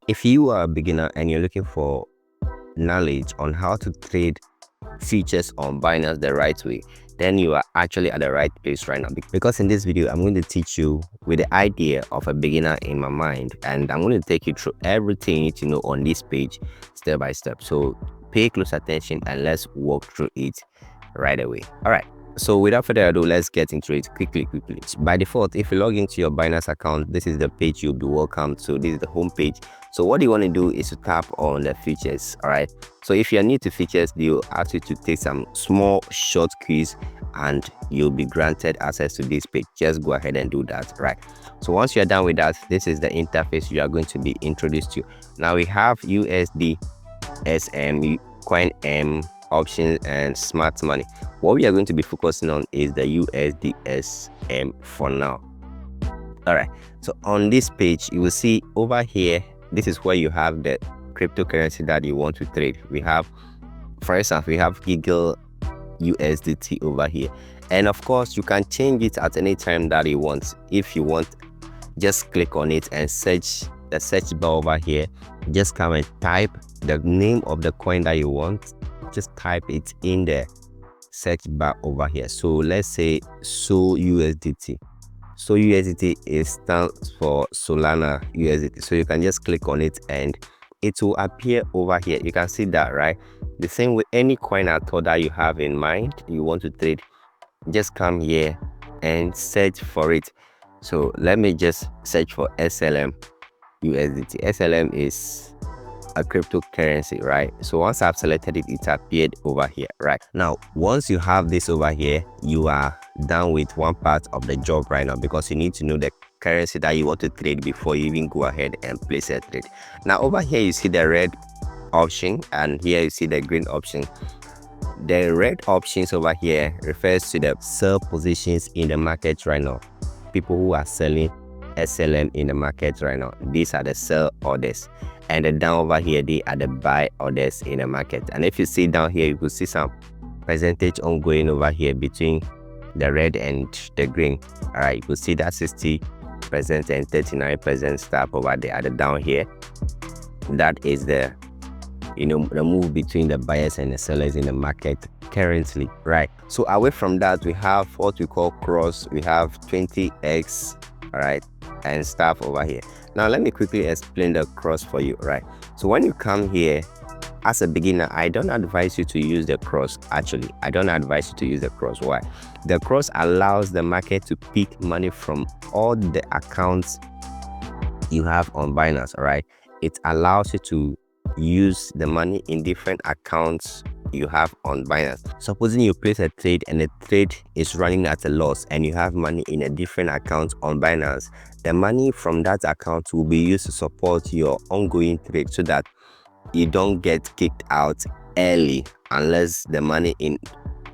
If you are a beginner and you're looking for knowledge on how to trade futures on Binance the right way, then you are actually at the right place right now, because in this video I'm going to teach you with the idea of a beginner in my mind, and I'm going to take you through everything you need to know on this page step by step. So pay close attention and let's walk through it right away. All right, so without further ado, let's get into it quickly. By default, if you log into your Binance account, this is the page you'll be welcome to. This is the home page. So what you want to do is to tap on the features. All right, so if you're new to features, they'll ask you to take some small short quiz and you'll be granted access to this page. Just go ahead and do that. Right, so once you're done with that, this is the interface you are going to be introduced to. Now we have USD SM, coin M, options, and smart money. What we are going to be focusing on is the USD SM for now. All right, so on this page you will see over here, this is where you have the cryptocurrency that you want to trade. We have, for instance, we have Giggle USDT over here, and of course you can change it at any time that you want. If you want, just click on it and search the search bar over here. Just come and type the name of the coin that you want. Just type it in the search bar over here. So let's say USDT. So USDT stands for Solana USDT. So you can just click on it and it will appear over here. You can see that, right? The same with any coin at all that you have in mind you want to trade, just come here and search for it. So let me just search for SLM USDT. SLM is a cryptocurrency, right? So once I've selected it, it appeared over here. Right now, once you have this over here, you are done with one part of the job right now, because you need to know the currency that you want to trade before you even go ahead and place a trade. Now over here you see the red option and here you see the green option. The red options over here refers to the sell positions in the market right now. People who are selling SLM in the market right now, these are the sell orders, and the down over here, they are the buy orders in the market. And if you see down here, you will see some percentage ongoing over here between the red and the green. All right, you will see that 60% and 39% stuff over there at the down here. That is the the move between the buyers and the sellers in the market currently, right? So away from that, we have what we call cross. We have 20x, all right, and stuff over here. Now let me quickly explain the cross for you. Right, so when you come here as a beginner, I don't advise you to use the cross. Actually, I don't advise you to use the cross. Why? The cross allows the market to pick money from all the accounts you have on Binance. All right, it allows you to use the money in different accounts you have on Binance. Supposing you place a trade and the trade is running at a loss and you have money in a different account on Binance, the money from that account will be used to support your ongoing trade, so that you don't get kicked out early unless the money in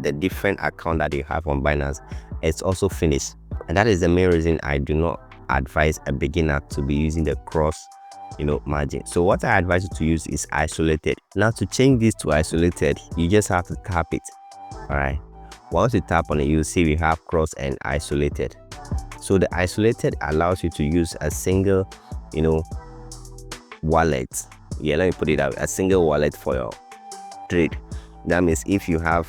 the different account that you have on Binance is also finished. And that is the main reason I do not advise a beginner to be using the cross margin. So what I advise you to use is isolated. Now to change this to isolated, you just have to tap it. All right, once you tap on it, you'll see we have cross and isolated. So the isolated allows you to use a single wallet. Yeah, let me put it out, a single wallet for your trade. That means if you have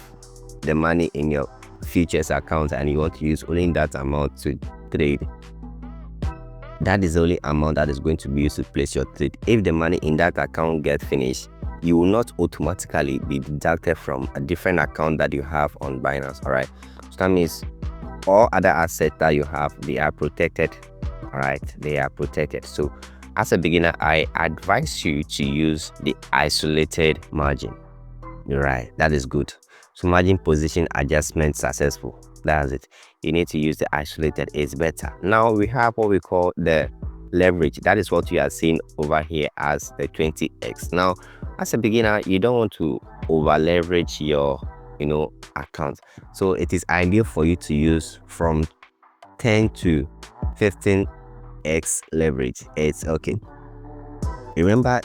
the money in your futures account and you want to use only that amount to trade, that is the only amount that is going to be used to place your trade. If the money in that account gets finished, you will not automatically be deducted from a different account that you have on Binance. All right, so that means all other assets that you have, they are protected. All right, they are protected. So as a beginner, I advise you to use the isolated margin. Right, that is good. So margin position adjustment successful. That's it. You need to use the isolated, it's better. Now we have what we call the leverage. That is what you are seeing over here as the 20x. Now as a beginner, you don't want to over leverage your account, so it is ideal for you to use from 10 to 15x leverage. It's okay. Remember,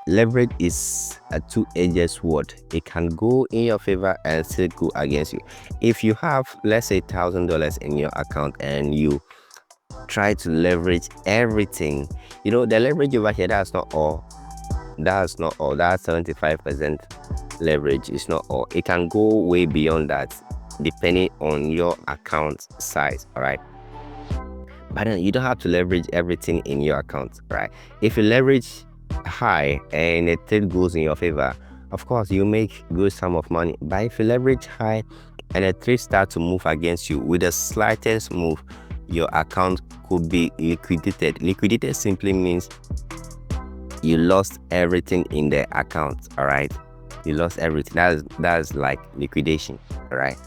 leverage is a two-edged sword. It can go in your favor and still go against you. If you have, let's say, $1,000 in your account and you try to leverage everything. You know, the leverage over here, that's not all. That's 75% leverage. It's not all. It can go way beyond that depending on your account size. All right, but then you don't have to leverage everything in your account. Right, if you leverage high and the trade goes in your favor, of course you make good sum of money. But if you leverage high and the trade starts to move against you, with the slightest move, your account could be liquidated. Liquidated simply means you lost everything in the account. All right, you lost everything. That's like liquidation. All right,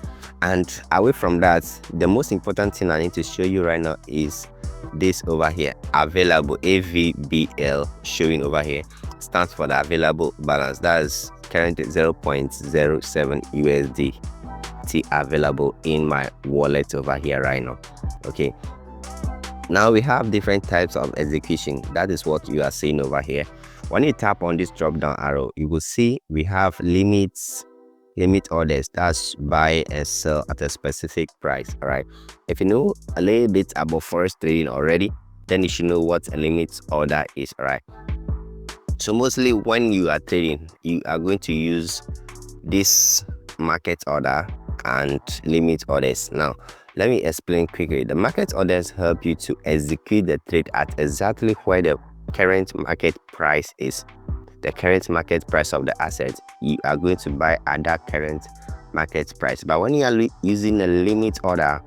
and away from that, the most important thing I need to show you right now is this over here, available. AVBL showing over here stands for the available balance. That's currently 0.07 USDT available in my wallet over here right now. Okay, now we have different types of execution. That is what you are seeing over here. When you tap on this drop down arrow, you will see we have limit orders. That's buy and sell at a specific price. All right, if you know a little bit about forex trading already, then you should know what a limit order is. All right, so mostly when you are trading, you are going to use this market order and limit orders. Now let me explain quickly. The market orders help you to execute the trade at exactly where the current market price is. The current market price of the asset, you are going to buy at that current market price. But when you are using a limit order,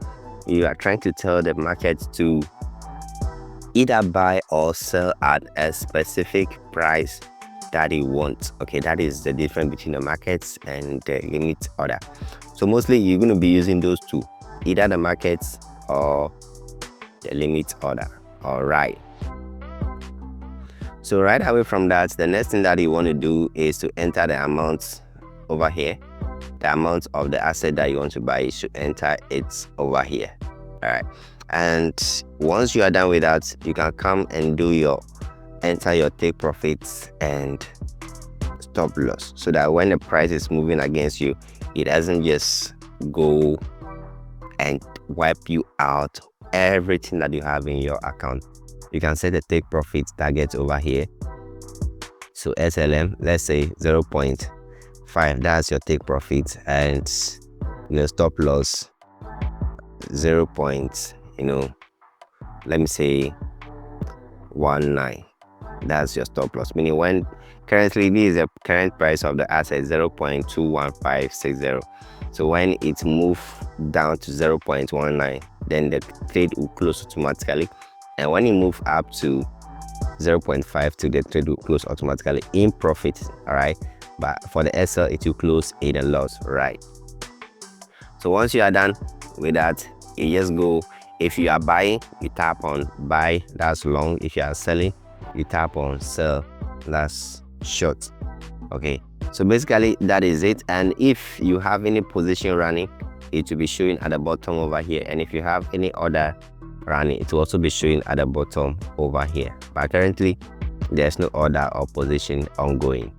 you are trying to tell the market to either buy or sell at a specific price that you want. Okay, that is the difference between the markets and the limit order. So mostly you're going to be using those two, either the markets or the limit order. All right, so right away from that, the next thing that you want to do is to enter the amount over here. The amount of the asset that you want to buy, you should enter it over here. All right, and once you are done with that, you can come and enter your take profits and stop loss, so that when the price is moving against you, it doesn't just go and wipe you out everything that you have in your account. You can set the take profit target over here. So SLM, let's say 0.5, that's your take profit, and your stop loss 0. Let me say 19. That's your stop loss, meaning when currently this is the current price of the asset, 0.21560. So when it moves down to 0.19, then the trade will close automatically. And when you move up to 0.52, the trade will close automatically in profit. All right, but for the SL, it will close in a loss. Right, so once you are done with that, you just go. If you are buying, you tap on buy, that's long. If you are selling, you tap on sell, that's short. Okay, so basically that is it. And if you have any position running, it will be showing at the bottom over here. And if you have any order running, it will also be showing at the bottom over here. But currently there's no order or position ongoing.